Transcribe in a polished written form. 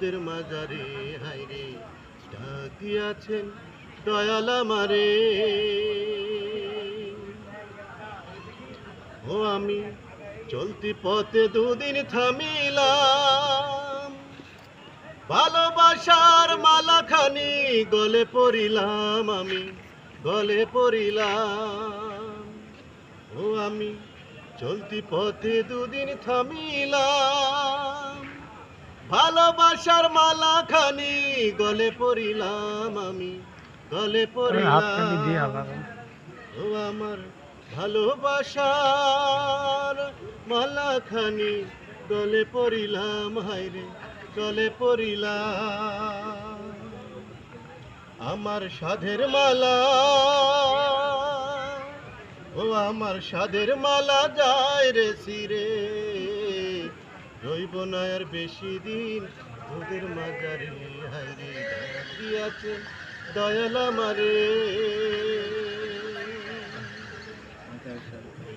তোদের মাজারে হাইরে ডাক দিয়াছেন দয়াল আমারে। ও আমি চলতি পথে দুদিন থামিলাম, ভালোবাসার মালাখানি গলে পড়িলাম, আমি গলে পড়িলাম। ও আমি চলতি পথে দুদিন থামিলাম, ভালোবাসার মালাখানি গলে পড়িলাম, আমি গলে পড়িলাম। ও আমার ভালোবাসার মালাখানি গলে পড়িলাম, হায়রে গলে পড়িলাম। আমার সাধের মালা, ও আমার সাধের মালা যায় রে সিরে, রইব না আর বেশি দিন তোদের মাজারে, হায়রে ডাক দিয়াছে দয়াল আমারে।